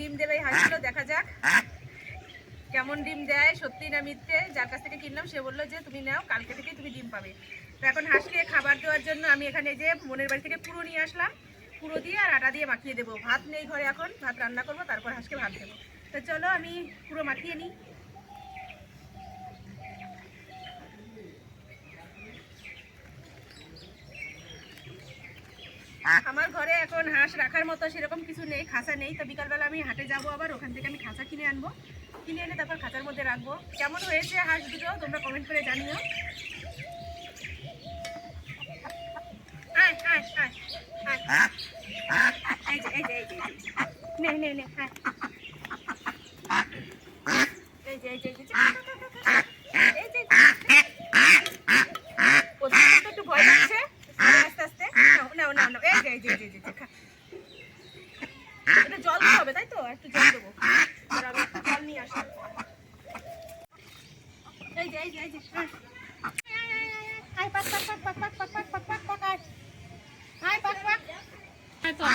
ডিম দেবে এই হাঁসগুলো, দেখা যাক কেমন ডিম দেয়, সত্যি না মিথ্যে। যার কাছ থেকে কিনলাম সে বললো যে তুমি নাও, কালকে থেকে তুমি ডিম পাবে। তো এখন হাঁসকে খাবার দেওয়ার জন্য আমি এখানে যে মনের বাড়ি থেকে পুরো নিয়ে আসলাম, পুরো দিয়ে আর আটা দিয়ে মাখিয়ে দেবো। ভাত নেই ঘরে, এখন ভাত রান্না করবো, তারপর হাঁসকে ভাত দেবো। তো চলো আমি পুরো মাখিয়ে নিই। আমার ঘরে এখন হাঁস রাখার মতো সেরকম কিছু নেই, খাঁচা নেই। তো বিকালবেলা আমি হাটে যাবো, আবার ওখান থেকে আমি খাঁচা কিনে আনবো, কিনে এনে তারপর খাঁচার মধ্যে রাখবো। কেমন হয়েছে হাঁস দুটো তোমরা কমেন্ট করে জানিও। একটু ভয় লাগছে, আস্তে আস্তে নাও নাও নাও। এটা জল দিতে হবে, তাই তো? একটু জল দেবো, আমি একটু জল নিয়ে আসি। এই যে এই যে এই যে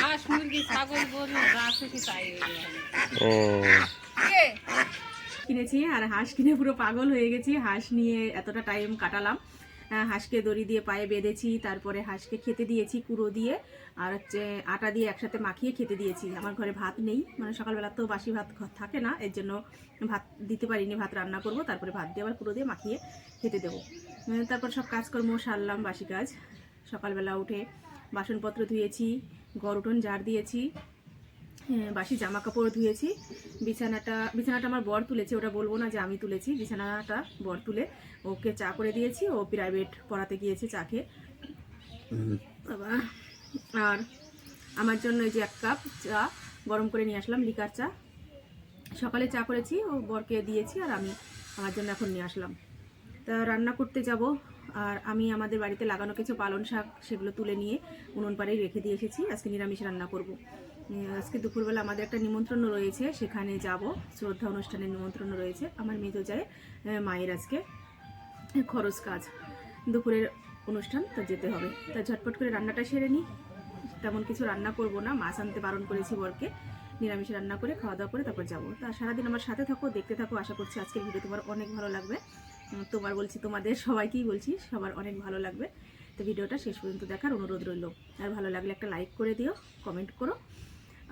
হাঁস মুরগি ছাগল গরু যা খুশি তাই কিনেছি, আর হাঁস কিনে পুরো পাগল হয়ে গেছি। হাঁস নিয়ে এতটা টাইম কাটালাম। হাঁসকে দড়ি দিয়ে পায়ে বেঁধেছি, তারপরে হাঁসকে খেতে দিয়েছি কুড়ো দিয়ে, আর হচ্ছে আটা দিয়ে একসাথে মাখিয়ে খেতে দিয়েছি। আমার ঘরে ভাত নেই, মানে সকালবেলা তো বাসি ভাত থাকে না, এর জন্য ভাত দিতে পারিনি। ভাত রান্না করব, তারপরে ভাত দিয়ে আবার কুড়ো দিয়ে মাখিয়ে খেতে দেবো। তারপর সব কাজকর্ম সারলাম, বাসি কাজ। সকালবেলা উঠে বাসনপত্র ধুয়েছি, ঘর উঠোন ঝাড় দিয়েছি, বাসি জামা কাপড় ধুয়েছি। বিছানাটা আমার বর তুলেছে, ওটা বলবো না যে আমি তুলেছি। বিছানাটা বর তুলে ওকে চা করে দিয়েছি, ও প্রাইভেট পড়াতে গিয়েছে চা খেয়ে। আর আমার জন্য এই যে 1 কাপ চা গরম করে নিয়ে আসলাম, লিকার চা। সকালে চা করেছি, ও বরকে দিয়েছি, আর আমি আমার জন্য এখন নিয়ে আসলাম। তা রান্না করতে যাব। আর আমি আমাদের বাড়িতে লাগানো কিছু পালং শাক, সেগুলো তুলে নিয়ে উনুন পাড়েই রেখে দিয়ে এসেছি। আজকে নিরামিষ রান্না করব। আজকে দুপুরবেলা আমাদের একটা নিমন্ত্রণ রয়েছে, সেখানে যাব। শ্রদ্ধা অনুষ্ঠানের নিমন্ত্রণ রয়েছে আমার মেজো যায় মায়ের, আজকে খরচ কাজ, দুপুরের অনুষ্ঠান, তা যেতে হবে। তা ঝটপট করে রান্নাটা সেরে নিই। তেমন কিছু রান্না করব না, মাছ আনতে বারণ করেছি বরকে। নিরামিষ রান্না করে খাওয়া দাওয়া করে তারপর যাবো। তা সারাদিন আমার সাথে থাকো, দেখতে থাকো। আশা করছি আজকের ভিডিও তোমার অনেক ভালো লাগবে। তোমাদের সবাইকেই বলছি, সবার অনেক ভালো লাগবে। তো ভিডিওটা শেষ পর্যন্ত দেখার অনুরোধ রইল। আর ভালো লাগলে একটা লাইক করে দিও, কমেন্ট করো।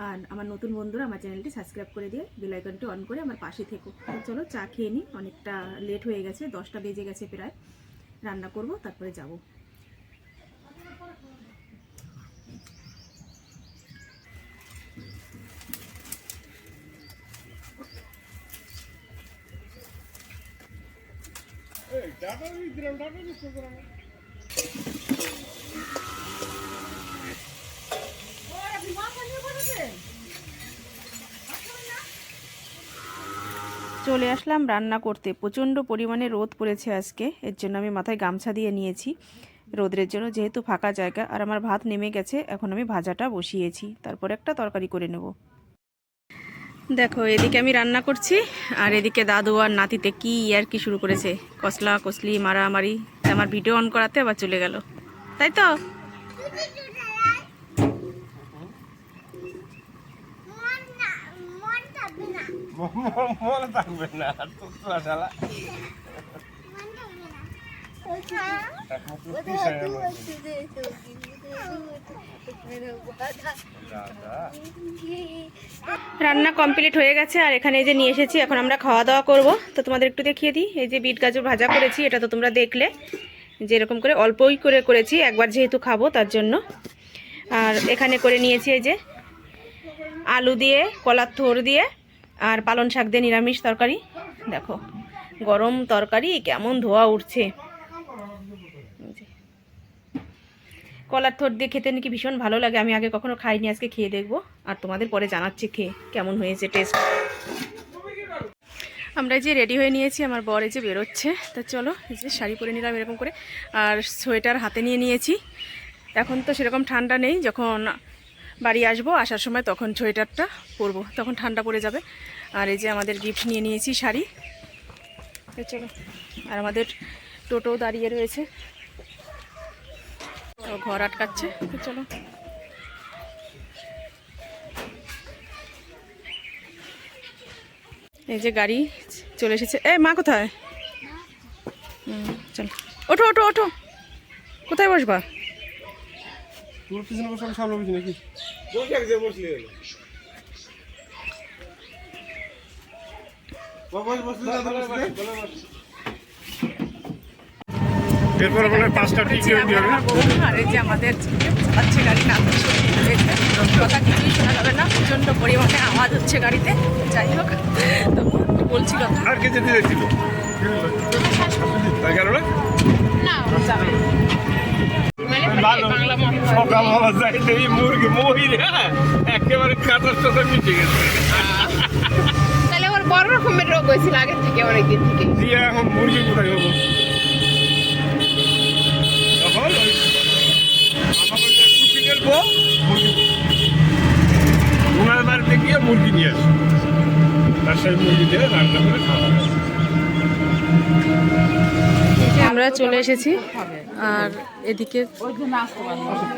আর আমার নতুন বন্ধুরা আমার চ্যানেলটি সাবস্ক্রাইব করে দিয়ে বেল আইকনটি অন করে আমার পাশে থেকো। চলো চা খেয়ে নিই, অনেকটা লেট হয়ে গেছে, 10টা বেজে গেছে প্রায়। রান্না করব, তারপরে যাব। চলে আসলাম রান্না করতে। প্রচণ্ড পরিমাণে রোদ পড়েছে আজকে, এর জন্য আমি মাথায় গামছা দিয়ে নিয়েছি রোদের জন্য, যেহেতু ফাঁকা জায়গা। আর আমার ভাত নেমে গেছে, এখন আমি ভাজাটা বসিয়েছি, তারপর একটা তরকারি করে নেব। দেখো এদিকে আমি রান্না করছি, আর এদিকে দাদু আর নাতিতে কি আর কি শুরু করেছে, কসলা কসলি মারামারি। আমার ভিডিও অন করাতে আবার চলে গেল, তাই তো? রান্না কমপ্লিট হয়ে গেছে, আর এখানে এই যে নিয়ে এসেছি, এখন আমরা খাওয়া দাওয়া করব। তো তোমাদের একটু দেখিয়ে দিই, এই যে বিট গাজর ভাজা করেছি, এটা তো তোমরা দেখলে যে এরকম করে অল্পই করে করেছি, একবার যেহেতু খাবো তার জন্য। আর এখানে করে নিয়েছি এই যে আলু দিয়ে, কলার থোর দিয়ে, আর পালং শাক দিয়ে নিরামিষ তরকারি। দেখো গরম তরকারি কেমন ধোয়া উঠছে। কলার থোর দিয়ে খেতে নাকি ভীষণ ভালো লাগে, আমি আগে কখনো খাইনি, আজকে খেয়ে দেখবো, আর তোমাদের পরে জানাচ্ছি খেয়ে কেমন হয়েছে টেস্ট। আমরা যে রেডি হয়ে নিয়েছি, আমার বর এই যে বেরোচ্ছে। তা চলো, এই যে শাড়ি পরে নিলাম এরকম করে, আর সোয়েটার হাতে নিয়ে নিয়েছি। এখন তো সেরকম ঠান্ডা নেই, যখন বাড়ি আসবো, আসার সময় তখন সোয়েটারটা পরবো, তখন ঠান্ডা পড়ে যাবে। আর এই যে আমাদের গিফট নিয়ে নিয়েছি শাড়ি। চলো, আর আমাদের টোটো দাঁড়িয়ে রয়েছে, ঘর আটকাচ্ছে। তো চলো, এই যে গাড়ি চলে এসেছে। এ মা কোথায়? চল ওঠো ওঠো ওঠো। কোথায় বসবা? তোর পিছনে বসে আমি সামনে বসি নাকি? এরপর বলে 5টা টিকিট হবে। আর এই যে আমাদের চালাচ্ছে গাড়ি, না কথা কিছুই শোনা যাবে না, প্রচণ্ড পরিমাণে আওয়াজ হচ্ছে গাড়িতে। যাই হোক, তো বলছি কথা। আর কে যেতে যাচ্ছিল? তাই গেল না? সকালবেলা যাইতে মুরগি মহিরে একেবারে কাঁটার সাথে মিশে গেছে। তাহলে ওর বড় রকমের রোগ হয়েছিল আগে থেকে, অনেকদিন থেকে। দিয়ে এখন মুরগি কোথায় হবো? তখন কুচি গেলবো মুরগি, ওনার বাড়িতে গিয়ে মুরগি নিয়ে আসি, তার সাথে মুরগি দিয়ে রান্না করে খাওয়া হবে। আমরা চলে এসেছি, আর এদিকে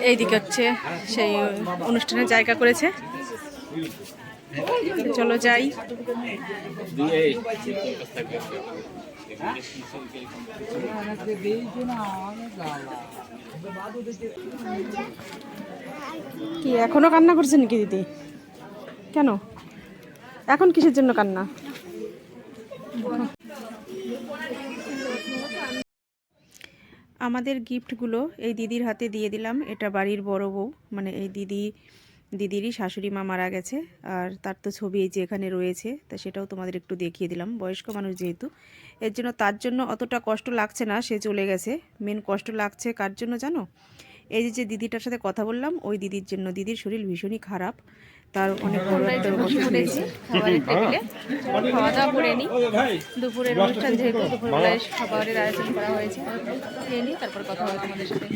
এইদিকে হচ্ছে সেই অনুষ্ঠানের জায়গা করেছে। চলো যাই। কি এখনো কান্না করছে নাকি দিদি? কেন এখন কিসের জন্য কান্না? আমাদের গিফটগুলো এই দিদির হাতে দিয়ে দিলাম। এটা বাড়ির বড় বউ, মানে এই দিদিরই শাশুড়ি মা মারা গেছে, আর তার তো ছবি এই যে এখানে রয়েছে, তা সেটাও তোমাদের একটু দেখিয়ে দিলাম। বয়স্ক মানুষ যেহেতু, এর জন্য তার জন্য অতটা কষ্ট লাগছে না, সে চলে গেছে। মেন কষ্ট লাগছে কার জন্য জানো? এই যে দিদিটার সাথে কথা বললাম, ওই দিদির জন্য। দিদির শরীর ভীষণই খারাপ, তার অনেক বড় একটা অসুখ হয়েছে। খাবারের টেবিলে খাওয়া দাওয়া করে নিই। দুপুরের অনুষ্ঠান যেহেতু, দুপুরবেলায় খাবারের আয়োজন করা হয়েছে, খেয়ে নিই, তারপর কথা হবে তোমাদের সাথে।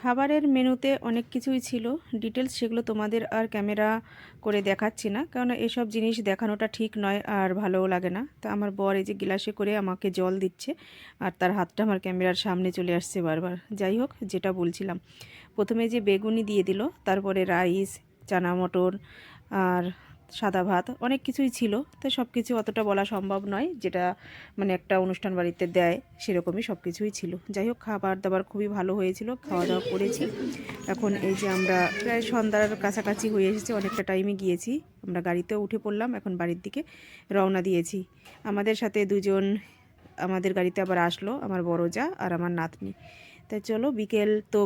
খাবারের মেনুতে অনেক কিছুই ছিল, ডিটেলস সেগুলো তোমাদের আর ক্যামেরা করে দেখাচ্ছি না, কারণ এসব জিনিস দেখানোটা ঠিক নয় আর ভালোও লাগে না। তা আমার বর এই যে গ্লাসে করে আমাকে জল দিচ্ছে, আর তার হাতটা আমার ক্যামেরার সামনে চলে আসছে বারবার। যাই হোক, যেটা বলছিলাম, প্রথমে যে বেগুনি দিয়ে দিল, তারপরে রাইস, চানা মটর আর সাদা ভাত, অনেক কিছুই ছিল। তো সব কিছু অতটা বলা সম্ভব নয়, যেটা মানে একটা অনুষ্ঠান বাড়িতে দেয় সেরকমই সব কিছুই ছিল। যাই হোক, খাবার দাবার খুবই ভালো হয়েছিল, খাওয়া দাওয়া করেছি। এখন এই যে আমরা প্রায় সন্ধ্যার কাছাকাছি হয়ে এসেছে, অনেকটা টাইমে গিয়েছি। আমরা গাড়িতেও উঠে পড়লাম, এখন বাড়ির দিকে রওনা দিয়েছি। আমাদের সাথে দুজন আমাদের গাড়িতে আবার আসলো, আমার বড় যা আর আমার নাতনি। তাই চলো, বিকেল তো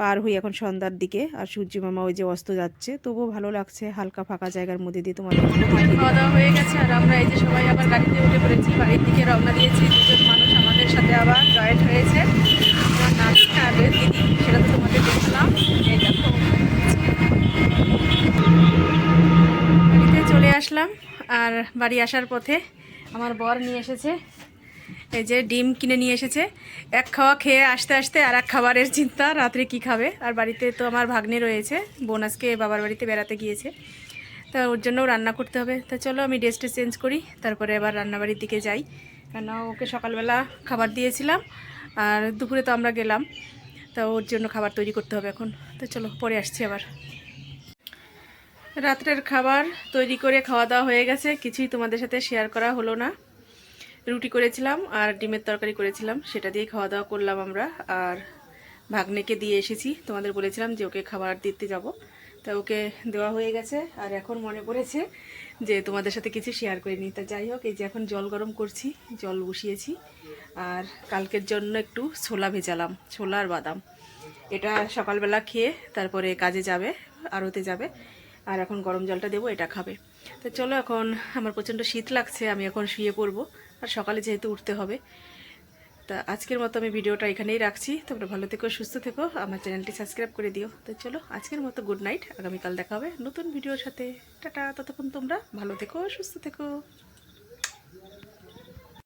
পার হই এখন সন্ধ্যার দিকে, আর সূর্য মামা ওই যে অস্ত যাচ্ছে, তবুও ভালো লাগছে হালকা ফাঁকা জায়গার মধ্যে দিয়ে। তোমাদের খাওয়া দাওয়া হয়ে গেছে, আর আমরা এই যে সবাই আবার গাড়িতে উঠে পড়েছি, বাড়ির দিকে রওনা দিয়েছি। দুজন মানুষ আমাদের সাথে আবার জয়েন্ট হয়েছে, আমার নাতনি আর দিদি, সেটা তো তোমাদের দেখলাম। এই দেখো, বাড়িতে চলে আসলাম, আর বাড়ি আসার পথে আমার বর নিয়ে এসেছে এই যে ডিম কিনে নিয়ে এসেছে। এক খাওয়া খেয়ে আসতে আসতে আর এক খাবারের চিন্তা, রাত্রে কি খাবে। আর বাড়িতে তো আমার ভাগ্নে রয়েছে, বোন আজকে বাবার বাড়িতে বেড়াতে গিয়েছে, তা ওর জন্যও রান্না করতে হবে। তা চলো আমি ড্রেসটা চেঞ্জ করি, তারপরে আবার রান্নাবাড়ির দিকে যাই, কেন ওকে সকালবেলা খাবার দিয়েছিলাম, আর দুপুরে তো আমরা গেলাম, তা ওর জন্য খাবার তৈরি করতে হবে এখন। তো চলো পরে আসছি আবার। রাত্রের খাবার তৈরি করে খাওয়া দাওয়া হয়ে গেছে, কিছুই তোমাদের সাথে শেয়ার করা হলো না। রুটি করেছিলাম আর ডিমের তরকারি করেছিলাম, সেটা দিয়ে খাওয়া দাওয়া করলাম আমরা। আর ভাগ্নেকে দিয়ে এসেছি, তোমাদের বলেছিলাম যে ওকে খাবার দিতে যাব, তা ওকে দেওয়া হয়ে গেছে। আর এখন মনে পড়েছে যে তোমাদের সাথে কিছু শেয়ার করিনি। তা যাই হোক, এই যে এখন জল গরম করছি, জল বসিয়েছি, আর কালকের জন্য একটু ছোলা ভেজালাম, ছোলা আর বাদাম। এটা সকালবেলা খেয়ে তারপরে কাজে যাবে, আড়তে যাবে, আর এখন গরম জলটা দেবো, এটা খাবে। তো চলো, এখন আমার প্রচণ্ড শীত লাগছে, আমি এখন শুয়ে পড়বো, আর সকালে যেহেতু উঠতে হবে। তা আজকের মতো আমি ভিডিওটা এখানেই রাখছি। তোমরা ভালো থেকো, সুস্থ থেকো, আমার চ্যানেলটি সাবস্ক্রাইব করে দিও। তো চলো, আজকের মতো গুড নাইট, আগামীকাল দেখা হবে নতুন ভিডিওর সাথে। টাটা, ততক্ষণ তোমরা ভালো থেকো, সুস্থ থেকো।